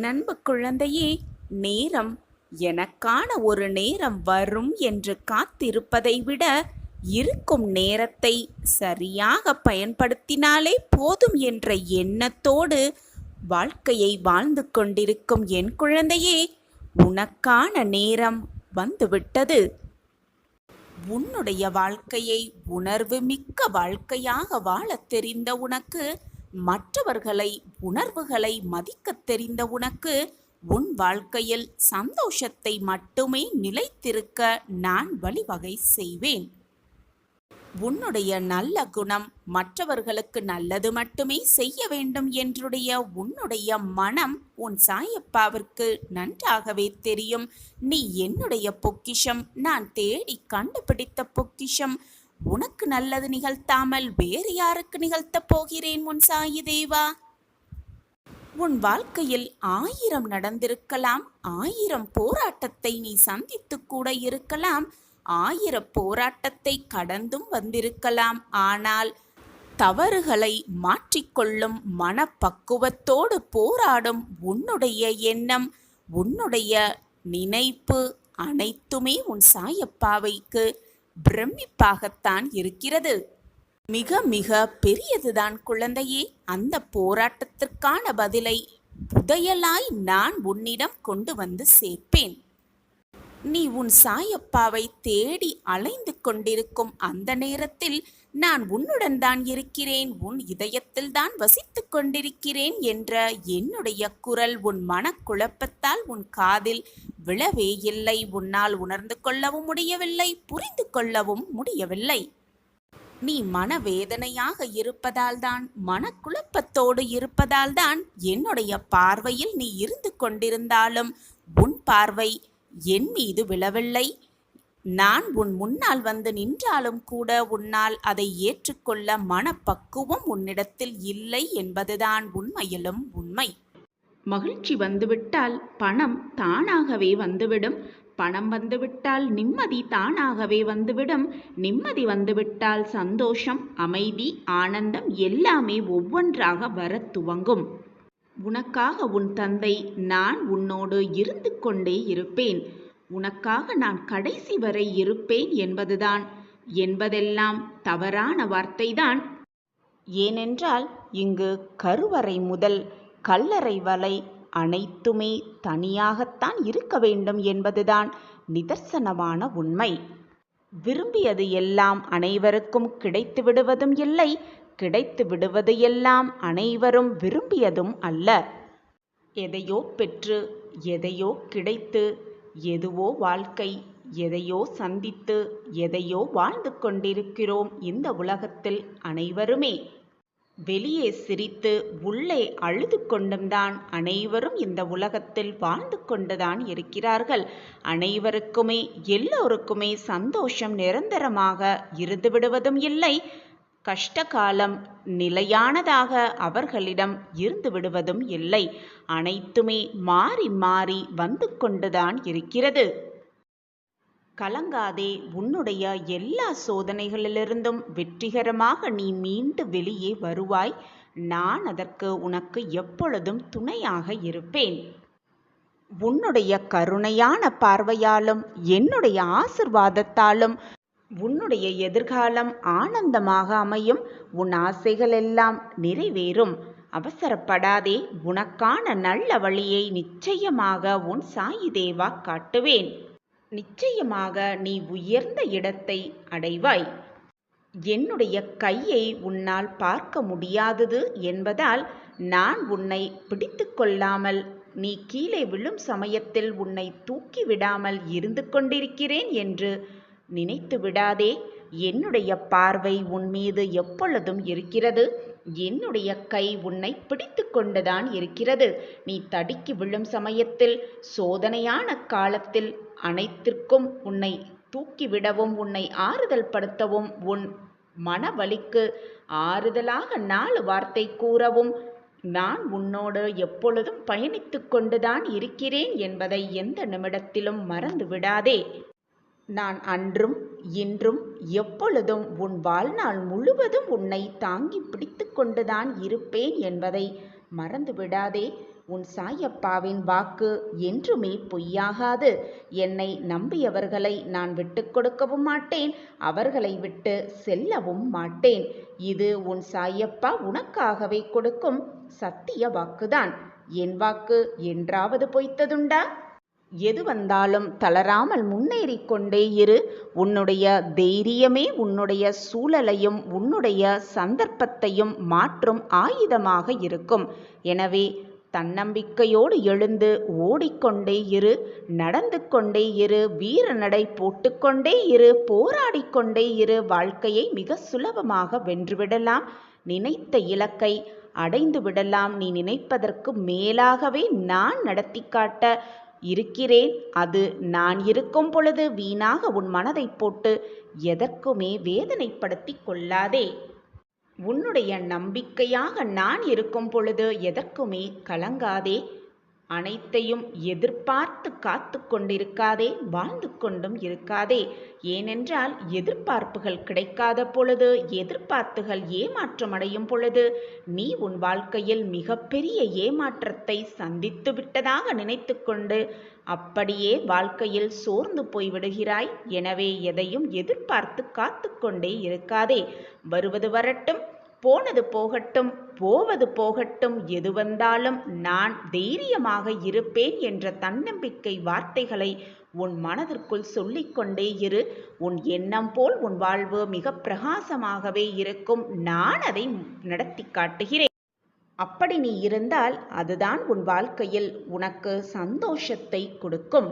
அன்பு குழந்தையே, நேரம் எனக்கான ஒரு நேரம் வரும் என்று காத்திருப்பதை விட இருக்கும் நேரத்தை சரியாக பயன்படுத்தினாலே போதும் என்ற எண்ணத்தோடு வாழ்க்கையை வாழ்ந்து கொண்டிருக்கும் என் குழந்தையே, உனக்கான நேரம் வந்துவிட்டது. உன்னுடைய வாழ்க்கையை உணர்வு மிக்க வாழ்க்கையாக வாழத் தெரிந்த உனக்கு, மற்றவர்களை உணர்வுகளை மதிக்கத் தெரிந்த உனக்கு, உன் வாழ்க்கையில் சந்தோஷத்தை மட்டுமே நிலைத்திருக்க நான் வழிவகை செய்வேன். உன்னுடைய நல்ல குணம் மற்றவர்களுக்கு நல்லது மட்டுமே செய்ய வேண்டும் என்றுடைய உன்னுடைய மனம் உன் சாயப்பாவிற்கு நன்றாகவே தெரியும். நீ என்னுடைய பொக்கிஷம், நான் தேடி கண்டுபிடித்த பொக்கிஷம். உனக்கு நல்லது நிகழ்த்தாமல் வேறு யாருக்கு நிகழ்த்தப் போகிறேன் உன் சாயி தேவா? உன் வாழ்க்கையில் 1000 நடந்திருக்கலாம், 1000 போராட்டத்தை நீ சந்தித்து கூட இருக்கலாம், 1000 போராட்டத்தை கடந்தும் வந்திருக்கலாம். ஆனால் தவறுகளை மாற்றிக்கொள்ளும் மனப்பக்குவத்தோடு போராடும் உன்னுடைய எண்ணம், உன்னுடைய நினைப்பு அனைத்துமே உன் சாயப்பாவைக்கு பிரமிப்பாகத்தான் இருக்கிறது. மிக மிக பெரியதுதான் குழந்தையே. அந்த போராட்டத்திற்கான பதிலை புதையலாய் நான் உன்னிடம் கொண்டு வந்து சேர்ப்பேன். நீ உன் சாயப்பாவை தேடி அலைந்து கொண்டிருக்கும் அந்த நேரத்தில் நான் உன்னுடன் தான் இருக்கிறேன், உன் இதயத்தில் தான் வசித்து கொண்டிருக்கிறேன் என்ற என்னுடைய குரல் உன் மனக்குழப்பத்தால் உன் காதில் விழவே இல்லை. உன்னால் உணர்ந்து கொள்ளவும் முடியவில்லை, புரிந்து கொள்ளவும் முடியவில்லை. நீ மனவேதனையாக இருப்பதால்தான், மனக்குழப்பத்தோடு இருப்பதால்தான் என்னுடைய பார்வையில் நீ இருந்து கொண்டிருந்தாலும் உன் பார்வை என் மீது விழவில்லை. நான் உன் முன்னால் வந்து நின்றாலும் கூட உன்னால் அதை ஏற்றுக்கொள்ள மனப்பக்குவம் உன்னிடத்தில் இல்லை என்பதுதான் உண்மையிலும் உண்மை. மகிழ்ச்சி வந்துவிட்டால் பணம் தானாகவே வந்துவிடும், பணம் வந்துவிட்டால் நிம்மதி தானாகவே வந்துவிடும், நிம்மதி வந்துவிட்டால் சந்தோஷம், அமைதி, ஆனந்தம் எல்லாமே ஒவ்வொன்றாக வரத் துவங்கும். உனக்காக உன் தந்தை நான் உன்னோடு இருந்து கொண்டே இருப்பேன், உனக்காக நான் கடைசி வரை இருப்பேன் என்பதெல்லாம் தவறான வார்த்தைதான். ஏனென்றால் இங்கு கருவறை முதல் கல்லறை வரை அனைத்துமே தனியாகத்தான் இருக்க வேண்டும் என்பதுதான் நிதர்சனமான உண்மை. விரும்பியது எல்லாம் அனைவருக்கும் கிடைத்து விடுவதும் இல்லை, கிடைத்து விடுவது எல்லாம் அனைவரும் விரும்பியதும் அல்ல. எதையோ பெற்று எதையோ கிடைத்து, எதுவோ வாழ்க்கை, எதையோ சந்தித்து எதையோ வாழ்ந்து கொண்டிருக்கிறோம் இந்த உலகத்தில் அனைவருமே. வெளியே சிரித்து உள்ளே அழுது கொண்டும்தான் அனைவரும் இந்த உலகத்தில் வாழ்ந்து கொண்டுதான் இருக்கிறார்கள். அனைவருக்குமே எல்லோருக்குமே சந்தோஷம் நிரந்தரமாக இருந்து விடுவதும் இல்லை, கஷ்டகாலம் நிலையானதாக அவர்களிடம் இருந்து விடுவதும் இல்லை. அனைத்துமே மாறி மாறி வந்து கொண்டுதான் இருக்கிறது. கலங்காதே, உன்னுடைய எல்லா சோதனைகளிலிருந்தும் வெற்றிகரமாக நீ மீண்டு வெளியே வருவாய். நான் அதற்கு உனக்கு எப்பொழுதும் துணையாக இருப்பேன். உன்னுடைய கருணையான பார்வையாலும் என்னுடைய ஆசிர்வாதத்தாலும் உன்னுடைய எதிர்காலம் ஆனந்தமாக அமையும், உன் ஆசைகள் எல்லாம் நிறைவேறும். அவசரப்படாதே, உனக்கான நல்ல வழியை நிச்சயமாக உன் சாயி தேவா காட்டுவேன். நிச்சயமாக நீ உயர்ந்த இடத்தை அடைவாய். என்னுடைய கையை உன்னால் பார்க்க முடியாதது என்பதால் நான் உன்னை பிடித்து கொள்ளாமல், நீ கீழே விழும் சமயத்தில் உன்னை தூக்கி விடாமல் இருந்து கொண்டிருக்கிறேன் என்று நினைத்து விடாதே. என்னுடைய பார்வை உன் மீது எப்பொழுதும் இருக்கிறது, என்னுடைய கை உன்னை பிடித்து கொண்டுதான் இருக்கிறது. நீ தடுக்கி விழும் சமயத்தில், சோதனையான காலத்தில் அனைத்திற்கும் உன்னை தூக்கிவிடவும், உன்னை ஆறுதல் படுத்தவும், உன் மனவலிக்கு ஆறுதலாக 4 வார்த்தை கூறவும் நான் உன்னோடு எப்பொழுதும் பயணித்து கொண்டுதான் இருக்கிறேன் என்பதை எந்த நிமிடத்திலும் மறந்து விடாதே. நான் அன்றும் இன்றும் எப்பொழுதும் உன் வாழ்நாள் முழுவதும் உன்னை தாங்கி பிடித்து கொண்டுதான் இருப்பேன் என்பதை மறந்து விடாதே. உன் சாயப்பாவின் வாக்கு என்றுமே பொய்யாகாது. என்னை நம்பியவர்களை நான் விட்டுக் கொடுக்கவும் மாட்டேன், அவர்களை விட்டு செல்லவும் மாட்டேன். இது உன் சாயப்பா உனக்காகவே கொடுக்கும் சத்திய வாக்குதான். என் வாக்கு என்றாவது பொய்த்ததுண்டா? எது வந்தாலும் தளராமல் முன்னேறிக் கொண்டே இரு. உன்னுடைய தைரியமே உன்னுடைய சூழலையும் உன்னுடைய சந்தர்ப்பத்தையும் மாற்றும் ஆயுதமாக இருக்கும். எனவே தன்னம்பிக்கையோடு எழுந்து ஓடிக்கொண்டே இரு, நடந்து கொண்டே இரு, வீர நடை போட்டுக்கொண்டே இரு, போராடிக்கொண்டே இரு. வாழ்க்கையை மிக சுலபமாக வென்றுவிடலாம். நினைத்த இலக்கை அடைந்து விடலாம். நீ நினைப்பதற்கு மேலாகவே நான் நடத்தி காட்ட இருக்கிறேன். அது நான் இருக்கும் பொழுது வீணாக உன் மனதை போட்டு எதற்குமே வேதனைப்படுத்தி கொள்ளாதே. உன்னுடைய நம்பிக்கையாக நான் இருக்கும் பொழுது எதற்குமே கலங்காதே. அனைத்தையும் எதிர்பார்த்து காத்து கொண்டிருக்காதே, வாழ்ந்து கொண்டும் இருக்காதே. ஏனென்றால் எதிர்பார்ப்புகள் கிடைக்காத பொழுது, எதிர்பார்ப்புகள் ஏமாற்றம் அடையும் பொழுது நீ உன் வாழ்க்கையில் மிகப்பெரிய ஏமாற்றத்தை சந்தித்து விட்டதாக நினைத்து கொண்டு அப்படியே வாழ்க்கையில் சோர்ந்து போய்விடுகிறாய். எனவே எதையும் எதிர்பார்த்து காத்து கொண்டே இருக்காதே. வருவது வரட்டும், போனது போகட்டும், போவது போகட்டும், எது வந்தாலும் நான் தைரியமாக இருப்பேன் என்ற தன்னம்பிக்கை வார்த்தைகளை உன் மனதிற்குள் சொல்லிக்கொண்டே இரு. உன் எண்ணம் போல் உன் வாழ்வு மிக பிரகாசமாகவே இருக்கும். நான் அதை நடத்தி காட்டுகிறேன். அப்படி நீ இருந்தால் அதுதான் உன் வாழ்க்கையில் உனக்கு சந்தோஷத்தை கொடுக்கும்.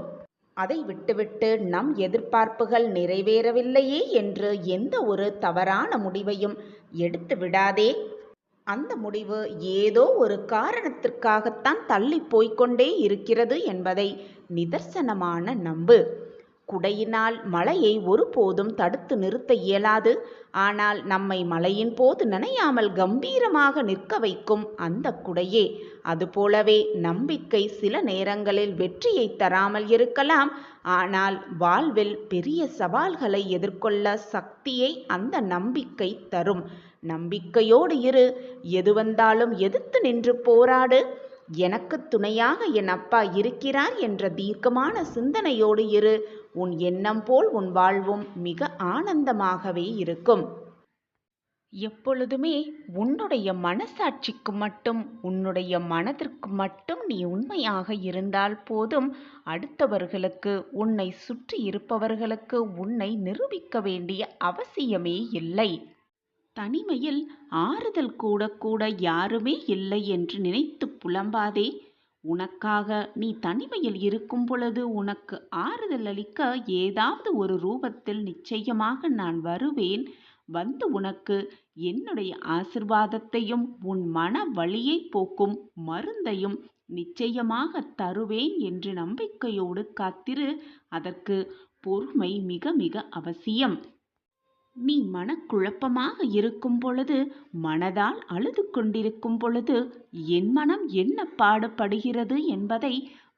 அதை விட்டுவிட்டு நம் எதிர்பார்ப்புகள் நிறைவேறவில்லையே என்று எந்த ஒரு தவறான முடிவையும் எடுத்து விடாதே. அந்த முடிவு ஏதோ ஒரு காரணத்திற்காகத்தான் தள்ளி போய்கொண்டே இருக்கிறது என்பதை நிதர்சனமான நம்பு. குடையினால் மழையை ஒருபோதும் தடுத்து நிறுத்த இயலாது. ஆனால் நம்மை மழையின் போது நனையாமல் கம்பீரமாக நிற்க வைக்கும் அந்த குடையே. அதுபோலவே நம்பிக்கை சில நேரங்களில் வெற்றியை தராமல் இருக்கலாம். ஆனால் வாழ்வில் பெரிய சவால்களை எதிர்கொள்ள சக்தியை அந்த நம்பிக்கை தரும். நம்பிக்கையோடு இரு. எது வந்தாலும் எதிர்த்து நின்று போராடு. எனக்கு துணையாக என் அப்பா இருக்கிறார் என்ற தீர்க்கமான சிந்தனையோடு இரு. உன் எண்ணம் போல் உன் வாழ்வும் மிக ஆனந்தமாகவே இருக்கும். எப்பொழுதுமே உன்னுடைய மனசாட்சிக்கு மட்டும், உன்னுடைய மனதிற்கு மட்டும் நீ உண்மையாக இருந்தால் போதும். அடுத்தவர்களுக்கு, உன்னை சுற்றி இருப்பவர்களுக்கு உன்னை நிரூபிக்க வேண்டிய அவசியமே இல்லை. தனிமையில் ஆறுதல் கூட கூட யாருமே இல்லை என்று நினைத்து புலம்பாதே. உனக்காக நீ தனிமையில் இருக்கும் பொழுது உனக்கு ஆறுதல் அளிக்க ஏதாவது ஒரு ரூபத்தில் நிச்சயமாக நான் வருவேன். வந்து உனக்கு என்னுடைய ஆசிர்வாதத்தையும் உன் மன வலியை போக்கும் மருந்தையும் நிச்சயமாக தருவேன் என்று நம்பிக்கையோடு காத்திரு. அதற்கு பொறுமை மிக மிக அவசியம். நீ மனக்குழப்பமாக இருக்கும் பொழுது, மனதால் அழுது கொண்டிருக்கும் பொழுது என் மனம் என்ன பாடுபடுகிறது என்பதை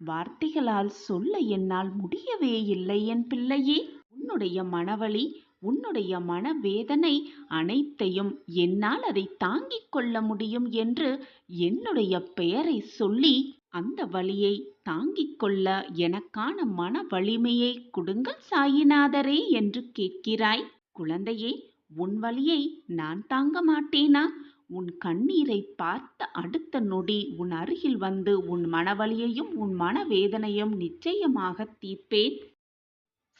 வார்த்தைகளால் சொல்ல என்னால் முடியவே இல்லை என் பிள்ளையே. உன்னுடைய மனவலி, உன்னுடைய மனவேதனை அனைத்தையும் என்னால் அதை தாங்கிக் கொள்ள முடியும் என்று என்னுடைய பெயரை சொல்லி அந்த வலியை தாங்கிக் கொள்ள எனக்கான மன வலிமையை கொடுங்கள் சாயிநாதரே என்று கேட்கிறாய். குழந்தையே, உன் வலியை நான் தாங்க மாட்டேனா? உன் கண்ணீரை பார்த்த அடுத்த நொடி உன் அருகில் வந்து உன் மனவலியையும் உன் மனவேதனையும் நிச்சயமாக தீர்ப்பேன்.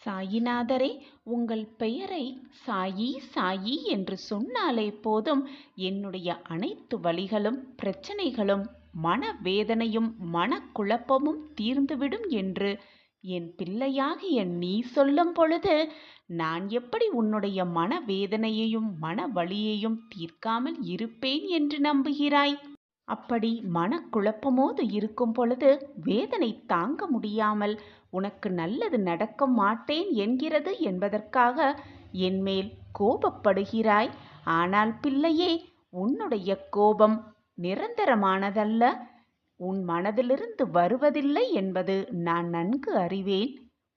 சாயிநாதரே, உங்கள் பெயரை சாயி சாயி என்று சொன்னாலே போதும் என்னுடைய அனைத்து வலிகளும் பிரச்சனைகளும் மனவேதனையும் மனக்குழப்பமும் தீர்ந்துவிடும் என்று என் பிள்ளையாகிய நீ சொல்லும் பொழுது நான் எப்படி உன்னுடைய மனவேதனையையும் மனவலியையும் தீர்க்காமல் இருப்பேன் என்று நம்புகிறாய்? அப்படி மனக்குழப்பமோடு இருக்கும் பொழுது, வேதனை தாங்க முடியாமல் உனக்கு நல்லது நடக்க மாட்டேன் என்கிறது என்பதற்காக என்மேல் கோபப்படுகிறாய். ஆனால் பிள்ளையே, உன்னுடைய கோபம் நிரந்தரமானதல்ல. உன் மனதிலிருந்து வருவதில்லை என்பது நான் நன்கு அறிவேன்.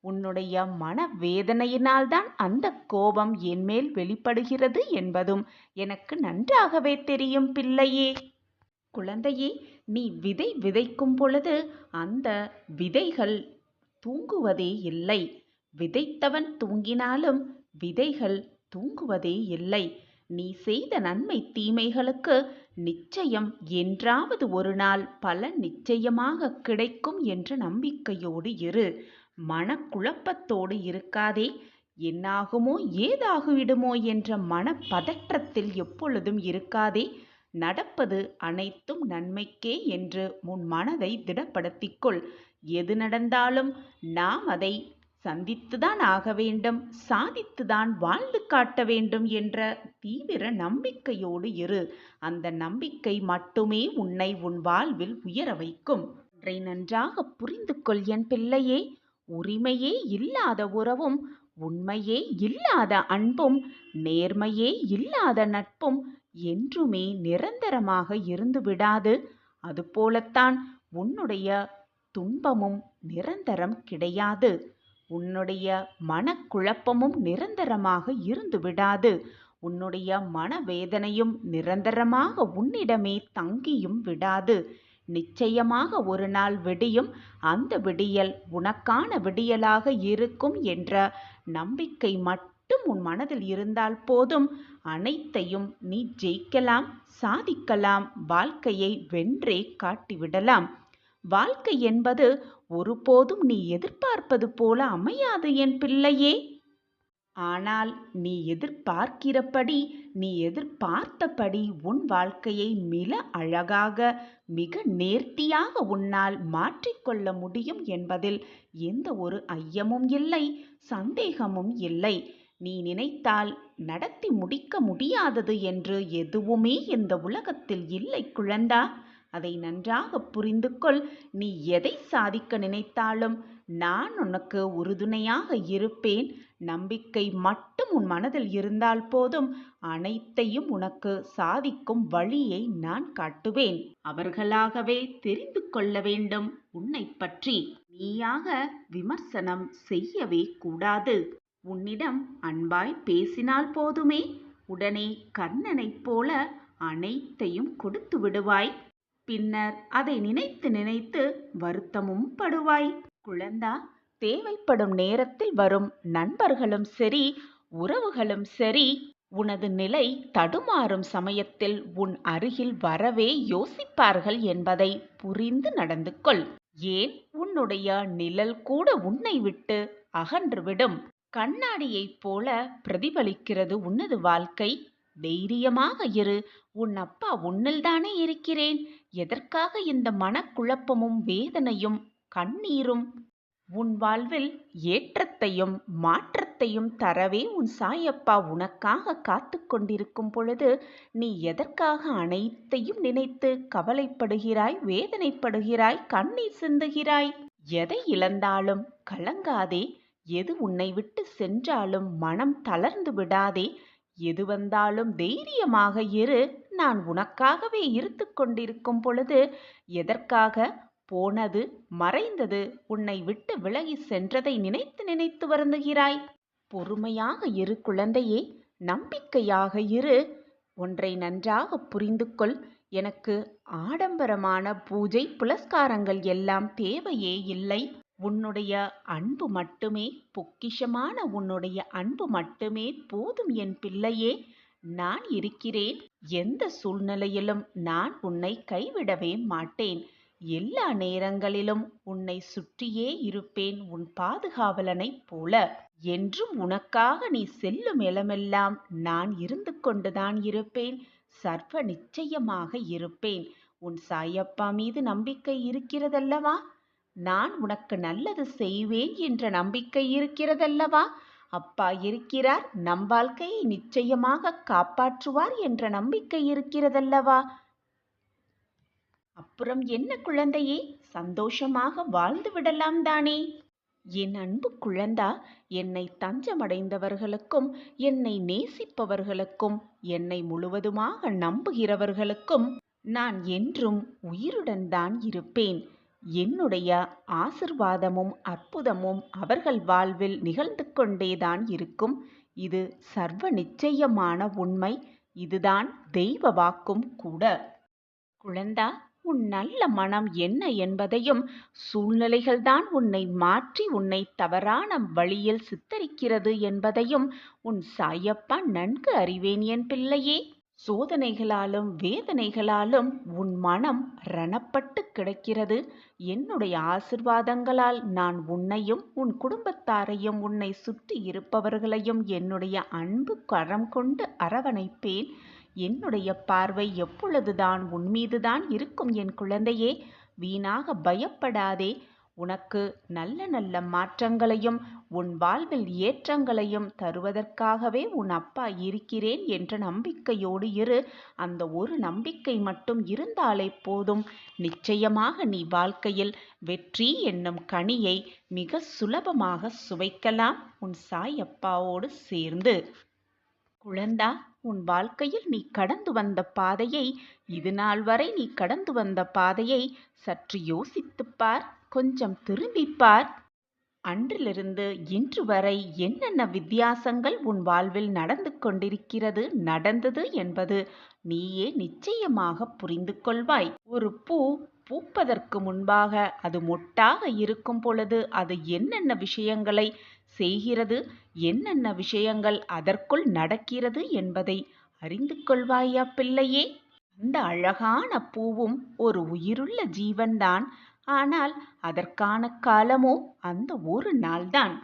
உன்னுடைய மனவேதனையினால்தான் அந்த கோபம் என்மேல் வெளிப்படுகிறது என்பதும் எனக்கு நன்றாகவே தெரியும் பிள்ளையே. குழந்தையே, நீ விதை விதைக்கும் பொழுது அந்த விதைகள் தூங்குவதே இல்லை. விதைத்தவன் தூங்கினாலும் விதைகள் தூங்குவதே இல்லை. நீ செய்த நன்மை தீமைகளுக்கு நிச்சயம் என்றாவது ஒரு நாள் பலன் நிச்சயமாக கிடைக்கும் என்ற நம்பிக்கையோடு இரு. மனக்குழப்பத்தோடு இருக்காதே. என்னாகுமோ ஏதாகிவிடுமோ என்ற மனப்பதற்றத்தில் எப்பொழுதும் இருக்காதே. நடப்பது அனைத்தும் நன்மைக்கே என்று உன் மனதை திடப்படுத்திக்கொள். எது நடந்தாலும் நாம் அதை சந்தித்துதான் ஆக வேண்டும், சாதித்துதான் வாழ்ந்து காட்ட வேண்டும் என்ற தீவிர நம்பிக்கையோடு இரு. அந்த நம்பிக்கை மட்டுமே உன்னை உன் வாழ்வில் உயர வைக்கும். ஒன்றை நன்றாக புரிந்து கொள் என் பிள்ளையே. உரிமையே இல்லாத உறவும், உண்மையே இல்லாத அன்பும், நேர்மையே இல்லாத நட்பும் என்றுமே நிரந்தரமாக இருந்து விடாது. அதுபோலத்தான் உன்னுடைய துன்பமும் நிரந்தரம் கிடையாது. உன்னுடைய மனக்குழப்பமும் நிரந்தரமாக இருந்து விடாது. உன்னுடைய மனவேதனையும் நிரந்தரமாக உன்னிடமே தங்கியும் விடாது. நிச்சயமாக ஒரு நாள் விடியும். அந்த விடியல் உனக்கான விடியலாக இருக்கும் என்ற நம்பிக்கை மட்டும் உன் மனதில் இருந்தால் போதும். அனைத்தையும் நீ ஜெயிக்கலாம், சாதிக்கலாம், வாழ்க்கையை வென்றே காட்டிவிடலாம். வாழ்க்கை என்பது ஒருபோதும் நீ எதிர்பார்ப்பது போல அமையாது என் பிள்ளையே. ஆனால் நீ எதிர்பார்க்கிறபடி, நீ எதிர்பார்த்தபடி உன் வாழ்க்கையை மிக அழகாக, மிக நேர்த்தியாக உன்னால் மாற்றிக்கொள்ள முடியும் என்பதில் எந்த ஒரு ஐயமும் இல்லை, சந்தேகமும் இல்லை. நீ நினைத்தால் நடத்தி முடிக்க முடியாதது என்று எதுவுமே இந்த உலகத்தில் இல்லை குழந்தா. அதை நன்றாக புரிந்து கொள். நீ எதை சாதிக்க நினைத்தாலும் நான் உனக்கு உறுதுணையாக இருப்பேன். நம்பிக்கை மட்டும் உன் மனதில் இருந்தால் போதும். அனைத்தையும் உனக்கு சாதிக்கும் வழியை நான் காட்டுவேன். அவர்களாகவே தெரிந்து கொள்ள வேண்டும் உன்னை பற்றி. நீயாக விமர்சனம் செய்யவே கூடாது. உன்னிடம் அன்பாய் பேசினால் போதுமே, உடனே கர்ணனைப் போல அனைத்தையும் கொடுத்து விடுவாய். பின்னர் அதை நினைத்து நினைத்து வருத்தமும் படுவாய். குழந்தா, தேவைப்படும் நேரத்தில் வரும் நண்பர்களும் சரி, உறவுகளும் சரி, உனது நிலை தடுமாறும் சமயத்தில் உன் அருகில் வரவே யோசிப்பார்கள் என்பதை புரிந்து நடந்து கொள். ஏன், உன்னுடைய நிழல் கூட உன்னை விட்டு அகன்றுவிடும். கண்ணாடியைப் போல பிரதிபலிக்கிறது உனது வாழ்க்கை. தைரியமாக இரு. உன் அப்பா உன்னில்தானே இருக்கிறேன். எதற்காக இந்த மனக்குழப்பமும் வேதனையும் கண்ணீரும்? உன் வாழ்வில் ஏற்றத்தையும் மாற்றத்தையும் தரவே உன் சாயப்பா உனக்காக காத்து கொண்டிருக்கும் பொழுது நீ எதற்காக அனைத்தையும் நினைத்து கவலைப்படுகிறாய், வேதனைப்படுகிறாய், கண்ணீர் சிந்துகிறாய்? எதை இழந்தாலும் கலங்காதே. எது உன்னை விட்டு சென்றாலும் மனம் தளர்ந்து விடாதே. எது வந்தாலும் தைரியமாக இரு. நான் உனக்காகவே இருந்து கொண்டிருக்கும் பொழுது எதற்காக போனது மறைந்தது உன்னை விட்டு விலகி சென்றதை நினைத்து நினைத்து வருந்துகிறாய்? பொறுமையாக இரு குழந்தையே, நம்பிக்கையாக இரு. ஒன்றை நன்றாக புரிந்து கொள். எனக்கு ஆடம்பரமான பூஜை புலஸ்காரங்கள் எல்லாம் தேவையே இல்லை. உன்னுடைய அன்பு மட்டுமே, பொக்கிஷமான உன்னுடைய அன்பு மட்டுமே போதும் என் பிள்ளையே. நான் இருக்கிறேன். எந்த சூழ்நிலையிலும் நான் உன்னை கைவிடவே மாட்டேன். எல்லா நேரங்களிலும் உன்னை சுற்றியே இருப்பேன், உன் பாதுகாவலனைப் போல. என்றும் உனக்காக நீ செல்லும் இடமெல்லாம் நான் இருந்து கொண்டுதான் இருப்பேன். சர்வ நிச்சயமாக இருப்பேன். உன் சாயப்பா மீது நம்பிக்கை இருக்கிறதல்லவா? நான் உனக்கு நல்லது செய்வேன் என்ற நம்பிக்கை இருக்கிறதல்லவா? அப்பா இருக்கிறார், நம் வாழ்க்கையை நிச்சயமாக காப்பாற்றுவார் என்ற நம்பிக்கை இருக்கிறதல்லவா? அப்புறம் என்ன குழந்தையே, சந்தோஷமாக வாழ்ந்து விடலாம் தானே? என் அன்பு குழந்தா, என்னை தஞ்சமடைந்தவர்களுக்கும், என்னை நேசிப்பவர்களுக்கும், என்னை முழுவதுமாக நம்புகிறவர்களுக்கும் நான் என்றும் உயிருடன் தான் இருப்பேன். என்னுடைய ஆசிர்வாதமும் அற்புதமும் அவர்கள் வாழ்வில் நிகழ்ந்து கொண்டேதான் இருக்கும். இது சர்வ நிச்சயமான உண்மை. இதுதான் தெய்வ வாக்கும் கூட. குழந்தா, உன் நல்ல மனம் என்ன என்பதையும், சூழ்நிலைகள்தான் உன்னை மாற்றி உன்னை தவறான வழியில் சித்தரிக்கிறது என்பதையும் உன் சாயப்பா நன்கு அறிவேன் என் பிள்ளையே. சோதனைகளாலும் வேதனைகளாலும் உன் மனம் ரணப்பட்டு கிடக்கிறது. என்னுடைய ஆசிர்வாதங்களால் நான் உன்னையும் உன் குடும்பத்தாரையும் உன்னை சுற்றி இருப்பவர்களையும் என்னுடைய அன்பு கரம் கொண்டு அரவணைப்பேன். என்னுடைய பார்வை எப்பொழுதுதான் உன்மீதுதான் இருக்கும் என் குழந்தையே. வீணாக பயப்படாதே. உனக்கு நல்ல நல்ல மாற்றங்களையும் உன் வாழ்வில் ஏற்றங்களையும் தருவதற்காகவே உன் அப்பா இருக்கிறேன் என்ற நம்பிக்கையோடு இரு. அந்த ஒரு நம்பிக்கை மட்டும் இருந்தாலே போதும். நிச்சயமாக நீ வாழ்க்கையில் வெற்றி என்னும் கனியை மிக சுலபமாக சுவைக்கலாம் உன் சாயப்பாவோடு சேர்ந்து. குழந்தா, உன் வாழ்க்கையில் நீ கடந்து வந்த பாதையை, இது நாள் வரை நீ கடந்து வந்த பாதையை சற்று யோசித்துப் பார். கொஞ்சம் திரும்பிப் பார். அன்றிலிருந்து இன்று வரை என்னென்ன வித்தியாசங்கள் உன் வாழ்வில் நடந்தது என்பது நீயே நிச்சயமாக புரிந்து கொள்வாய். ஒரு பூ பூப்பதற்கு முன்பாக அது மொட்டாக இருக்கும் பொழுது அது என்னென்ன விஷயங்களை செய்கிறது, என்னென்ன விஷயங்கள் அதற்குள் நடக்கிறது என்பதை அறிந்து கொள்வாயா பிள்ளையே? அந்த அழகான பூவும் ஒரு உயிருள்ள ஜீவன்தான். ஆனால் அதற்கான காலமோ அந்த ஒரு நாள்தான்.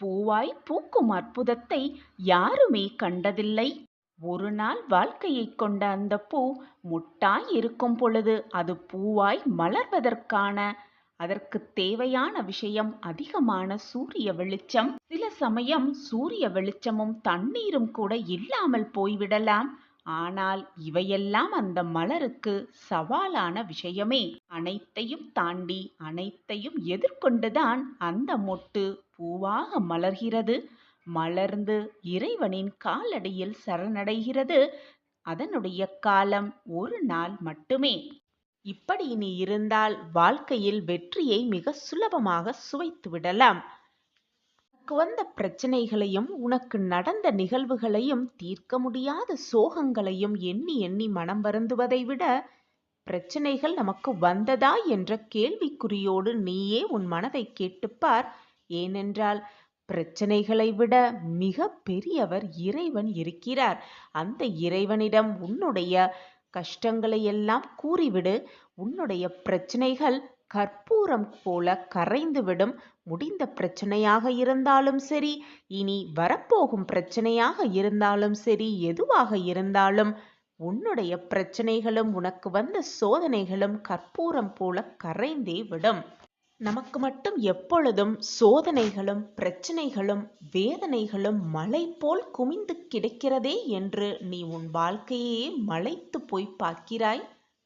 பூவாய் பூக்கும் அற்புதத்தை யாருமே கண்டதில்லை. ஒரு நாள் வாழ்க்கையை கொண்ட அந்த பூ மொட்டாய் இருக்கும் பொழுது அது பூவாய் மலர்வதற்கான அதற்கு தேவையான விஷயம் அதிகமான சூரிய வெளிச்சம். சில சமயம் சூரிய வெளிச்சமும் தண்ணீரும் கூட இல்லாமல் போய்விடலாம். ஆனால் இவையெல்லாம் அந்த மலருக்கு சவாலான விஷயமே. அனைத்தையும் தாண்டி அனைத்தையும் எதிர்கொண்டுதான் அந்த மொட்டு பூவாக மலர்கிறது. மலர்ந்து இறைவனின் காலடியில் சரணடைகிறது. அதனுடைய காலம் ஒரு நாள் மட்டுமே. இப்படி நீ இருந்தால் வாழ்க்கையில் வெற்றியை மிக சுலபமாக சுவைத்து விடலாம். உனக்கு வந்த பிரச்சனைகளையும் உனக்கு நடந்த நிகழ்வுகளையும் தீர்க்க முடியாத சோகங்களையும் எண்ணி எண்ணி மனம் வருந்துவதை விட, பிரச்சனைகள் நமக்கு வந்ததா என்ற கேள்விக்குறியோடு நீயே உன் மனதை கேட்டுப்பார். ஏனென்றால் பிரச்சனைகளை விட மிக பெரியவர் இறைவன் இருக்கிறார். அந்த இறைவனிடம் உன்னுடைய கஷ்டங்களை எல்லாம் கூறிவிடு. உன்னுடைய பிரச்சனைகள் கற்பூரம் போல கரைந்துவிடும். முடிந்த பிரச்சனையாக இருந்தாலும் சரி, இனி வரப்போகும் பிரச்சனையாக இருந்தாலும் சரி, எதுவாக இருந்தாலும் உன்னுடைய பிரச்சனைகளும் உனக்கு வந்த சோதனைகளும் கற்பூரம் போல கரைந்தே விடும். நமக்கு மட்டும் எப்பொழுதும் சோதனைகளும் பிரச்சனைகளும் வேதனைகளும் மலை போல் குமிந்து கிடக்கிறதே என்று நீ உன் வாழ்க்கையே மலைத்து போய் பார்க்கிறாய்.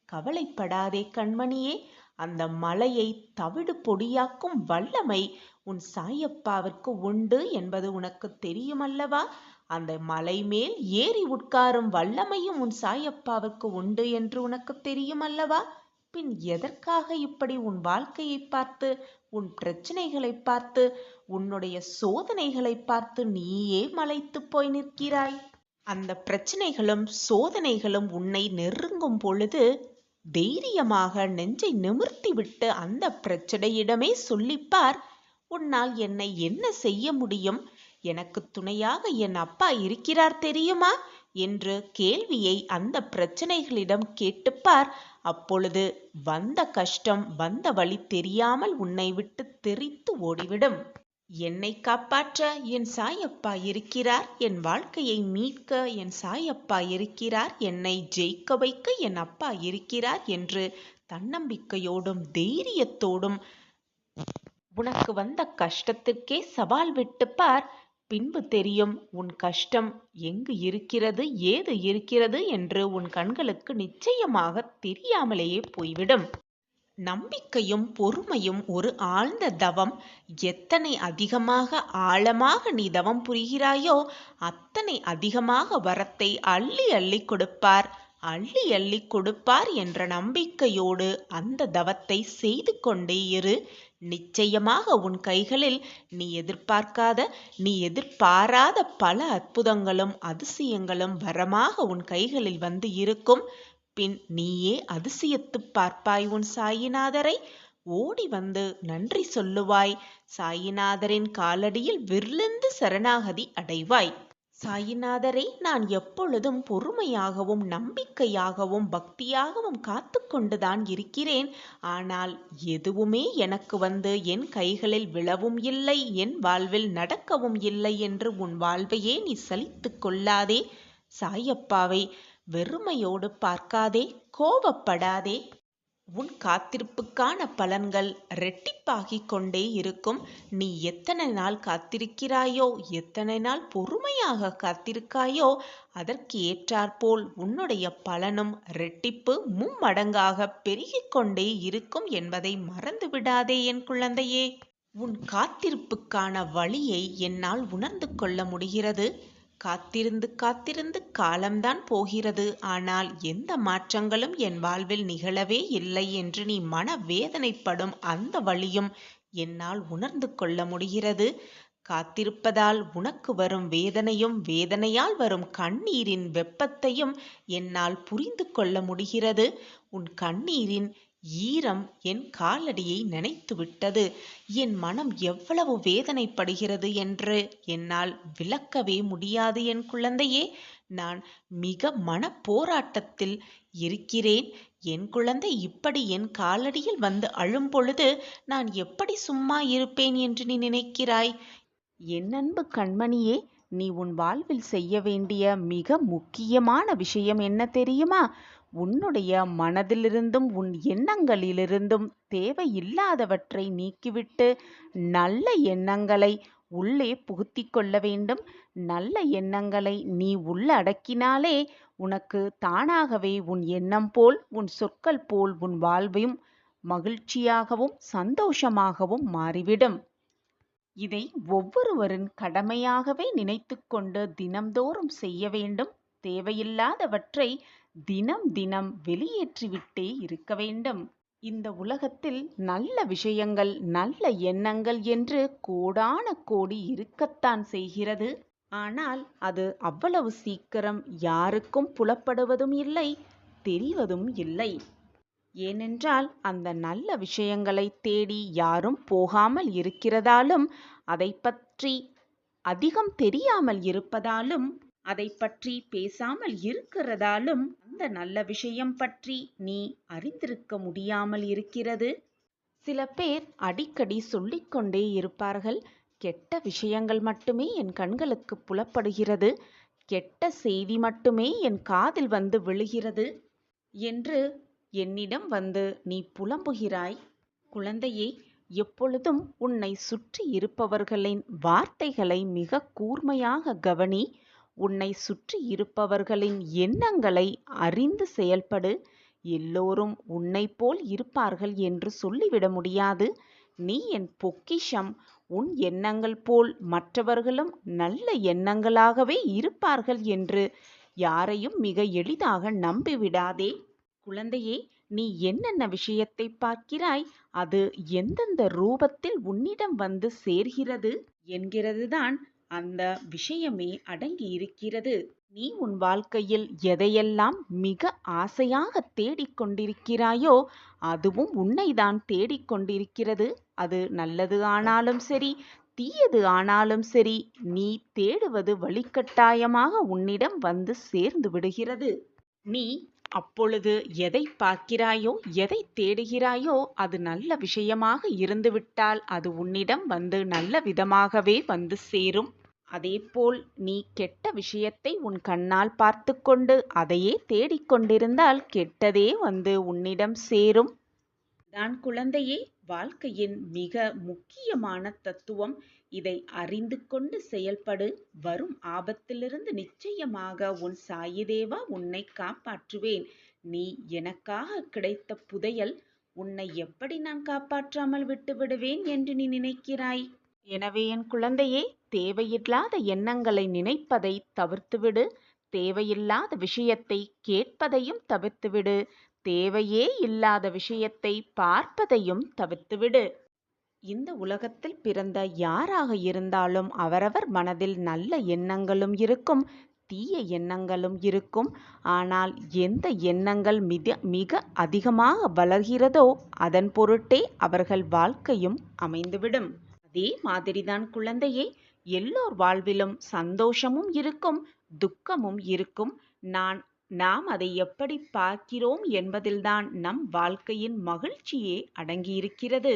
கவலைப்படாதே கண்மணியே. அந்த மலையை தவிடு பொடியாக்கும் வல்லமை உன் சாயப்பாவிற்கு உண்டு என்பது உனக்கு தெரியுமல்லவா? அந்த மலை மேல் ஏறி உட்காரும் வல்லமையும் உன் சாயப்பாவிற்கு உண்டு என்று உனக்கு தெரியுமல்லவா? பின் எதற்காக இப்படி உன் வாழ்க்கையை பார்த்து, உன் பிரச்சனைகளை பார்த்து, உன்னுடைய சோதனைகளை பார்த்து நீயே மலைத்து போய் நிற்கிறாய்? அந்த பிரச்சனைகளும் சோதனைகளும் உன்னை நெருங்கும் பொழுது தைரியமாக நெஞ்சை நிமிர்த்திவிட்டு அந்த பிரச்சனையிடமே சொல்லிப்பார். உன்னால் என்னை என்ன செய்ய முடியும்? எனக்கு துணையாக என் அப்பா இருக்கிறார் தெரியுமா என்று கேள்வியை அந்த பிரச்சனைகளிடம் கேட்டுப்பார். அப்பொழுது வந்த கஷ்டம் வந்த வழி தெரியாமல் உன்னை விட்டு தெரித்து ஓடிவிடும். என்னை காப்பாற்ற என் சாயப்பா இருக்கிறார், என் வாழ்க்கையை மீட்க என் சாயப்பா இருக்கிறார், என்னை ஜெயிக்க வைக்க என் அப்பா இருக்கிறார் என்று தன்னம்பிக்கையோடும் தைரியத்தோடும் உனக்கு வந்த கஷ்டத்திற்கே சவால் விட்டு பார். பின்பு தெரியும் உன் கஷ்டம் எங்கு இருக்கிறது, ஏது இருக்கிறது என்று உன் கண்களுக்கு நிச்சயமாக தெரியாமலேயே போய்விடும். நம்பிக்கையும் பொறுமையும் ஒரு ஆழ்ந்த தவம். எத்தனை அதிகமாக ஆழமாக நீ தவம் புரிகிறாயோ அத்தனை அதிகமாக வரத்தை அள்ளி அள்ளி கொடுப்பார். அள்ளி அள்ளி கொடுப்பார் என்ற நம்பிக்கையோடு அந்த தவத்தை செய்து கொண்டே இரு. நிச்சயமாக உன் கைகளில் நீ எதிர்பார்க்காத, நீ எதிர்பாராத பல அற்புதங்களும் அதிசயங்களும் வரமாக உன் கைகளில் வந்து இருக்கும். பின் நீயே அதிசயித்துப் பார்ப்பாய் உன் சாயிநாதரை. ஓடி வந்து நன்றி சொல்லுவாய். சாயிநாதரின் காலடியில் விருளந்து சரணாகதி அடைவாய். சாயிநாதரை நான் எப்பொழுதும் பொறுமையாகவும் நம்பிக்கையாகவும் பக்தியாகவும் காத்து கொண்டுதான் இருக்கிறேன். ஆனால் எதுவுமே எனக்கு வந்து என் கைகளில் விழவும் இல்லை, என் வாழ்வில் நடக்கவும் இல்லை என்று உன் வாழ்வையே நீ சலித்துக் கொள்ளாதே. சாயப்பாவை வெறுமையோடு பார்க்காதே, கோபப்படாதே. உன் காத்திருப்புக்கான பலன்கள் இரட்டிப்பாகிக் கொண்டே இருக்கும். நீ எத்தனை நாள் காத்திருக்கிறாயோ, எத்தனை நாள் பொறுமையாக காத்திருக்காயோ, அதற்கு ஏற்றாற்போல் உன்னுடைய பலனும் இரட்டிப்பு மும்மடங்காக பெருகிக் கொண்டே இருக்கும் என்பதை மறந்து விடாதே என் குழந்தையே. உன் காத்திருப்புக்கான வழியை என்னால் உணர்ந்து கொள்ள முடிகிறது. காத்திருந்து காத்திருந்து காலம்தான் போகிறது, ஆனால் எந்த மாற்றங்களும் என் வாழ்வில் நிகழவே இல்லை என்று நீ மனவேதனைப்படும் அந்த வழியும் என்னால் உணர்ந்து கொள்ள முடிகிறது. காத்திருப்பதால் உனக்கு வரும் வேதனையும் வேதனையால் வரும் கண்ணீரின் வெப்பத்தையும் என்னால் புரிந்து கொள்ள முடிகிறது. உன் கண்ணீரின் ஈரம் என் காலடியை நனைத்துவிட்டது. என் மனம் எவ்வளவு வேதனைப்படுகிறது என்று என்னால் விளக்கவே முடியாது என் குழந்தையே. நான் மிக மனப்போராட்டத்தில் இருக்கிறேன். என் குழந்தை இப்படி என் காலடியில் வந்து அழும் பொழுது நான் எப்படி சும்மா இருப்பேன் என்று நீ நினைக்கிறாய்? என் அன்பு கண்மணியே, நீ உன் வாழ்வில் செய்ய வேண்டிய மிக முக்கியமான விஷயம் என்ன தெரியுமா? உன்னுடைய மனதிலிருந்தும் உன் எண்ணங்களிலிருந்தும் தேவையில்லாதவற்றை நீக்கிவிட்டு நல்ல எண்ணங்களை உள்ளே புகுத்தி கொள்ள வேண்டும். நல்ல எண்ணங்களை நீ உள்ளடக்கினாலே உனக்கு தானாகவே உன் எண்ணம் போல், உன் சொற்கள் போல் உன் வாழ்வையும் மகிழ்ச்சியாகவும் சந்தோஷமாகவும் மாறிவிடும். இதை ஒவ்வொருவரின் கடமையாகவே நினைத்து கொண்டு தினம்தோறும் செய்ய வேண்டும். தேவையில்லாதவற்றை தினம் தினம் வெளியேற்றிவிட்டே இருக்க வேண்டும். இந்த உலகத்தில் நல்ல விஷயங்கள், நல்ல எண்ணங்கள் என்று கோடான கோடி இருக்கத்தான் செய்கிறது. ஆனால் அது அவ்வளவு சீக்கிரம் யாருக்கும் புலப்படுவதும் இல்லை, தெரிவதும் இல்லை. ஏனென்றால் அந்த நல்ல விஷயங்களை தேடி யாரும் போகாமல் இருக்கிறதாலும், அதை பற்றி அதிகம் தெரியாமல் இருப்பதாலும், அதை பற்றி பேசாமல் இருக்கிறதாலும் அந்த நல்ல விஷயம் பற்றி நீ அறிந்திருக்க முடியாமல் இருக்கிறது. சில பேர் அடிக்கடி சொல்லிக்கொண்டே இருப்பார்கள், கெட்ட விஷயங்கள் மட்டுமே என் கண்களுக்கு புலப்படுகிறது, கெட்ட செய்தி மட்டுமே என் காதில் வந்து விழுகிறது என்று என்னிடம் வந்து நீ புலம்புகிறாய். குழந்தையே, எப்பொழுதும் உன்னை சுற்றி இருப்பவர்களின் வார்த்தைகளை மிக கூர்மையாக கவனி. உன்னை சுற்றி இருப்பவர்களின் எண்ணங்களை அறிந்து செயல்படு. எல்லோரும் உன்னை போல் இருப்பார்கள் என்று சொல்லிவிட முடியாது. நீ என் பொக்கிஷம். உன் எண்ணங்கள் போல் மற்றவர்களும் நல்ல எண்ணங்களாகவே இருப்பார்கள் என்று யாரையும் மிக எளிதாக நம்பிவிடாதே. குழந்தையே, நீ என்னென்ன விஷயத்தை பார்க்கிறாய், அது எந்தெந்த ரூபத்தில் உன்னிடம் வந்து சேர்கிறது என்கிறதுதான் அந்த விஷயமே அடங்கி இருக்கிறது. நீ உன் வாழ்க்கையில் எதையெல்லாம் மிக ஆசையாக தேடிக்கொண்டிருக்கிறாயோ அதுவும் உன்னைதான் தேடிக்கொண்டிருக்கிறது. அது நல்லது ஆனாலும் சரி, தீயது ஆனாலும் சரி, நீ தேடுவது வழிகட்டாயமாக உன்னிடம் வந்து சேர்ந்து விடுகிறது. நீ அப்பொழுது எதை பார்க்கிறாயோ, எதை தேடுகிறாயோ அது நல்ல விஷயமாக இருந்துவிட்டால் அது உன்னிடம் வந்து நல்ல விதமாகவே வந்து சேரும். அதேபோல் நீ கெட்ட விஷயத்தை உன் கண்ணால் பார்த்து கொண்டு அதையே தேடிக்கொண்டிருந்தால் கெட்டதே வந்து உன்னிடம் சேரும். தான் குழந்தையே, வாழ்க்கையின் மிக முக்கியமான தத்துவம். இதை அறிந்து கொண்டு செயல்படு. வரும் ஆபத்திலிருந்து நிச்சயமாக உன் சாயிதேவா உன்னை காப்பாற்றுவேன். நீ எனக்காக கிடைத்த புதையல். உன்னை எப்படி நான் காப்பாற்றாமல் விட்டுவிடுவேன் என்று நீ நினைக்கிறாய்? எனவே என் குழந்தையே, தேவையில்லாத எண்ணங்களை நினைப்பதை தவிர்த்துவிடு. தேவையில்லாத விஷயத்தை கேட்பதையும் தவிர்த்துவிடு. தேவையே இல்லாத விஷயத்தை பார்ப்பதையும் தவிர்த்துவிடு. இந்த உலகத்தில் பிறந்த யாராக இருந்தாலும் அவரவர் மனதில் நல்ல எண்ணங்களும் இருக்கும், தீய எண்ணங்களும் இருக்கும். ஆனால் எந்த எண்ணங்கள் மிக அதிகமாக வளர்கிறதோ அதன் பொருட்டே அவர்கள் வாழ்க்கையும் அமைந்துவிடும். அதே மாதிரிதான் குழந்தையே, எல்லோர் வாழ்விலும் சந்தோஷமும் இருக்கும், துக்கமும் இருக்கும். நாம் அதை எப்படி பார்க்கிறோம் என்பதில்தான் நம் வாழ்க்கையின் மகிழ்ச்சியே அடங்கியிருக்கிறது.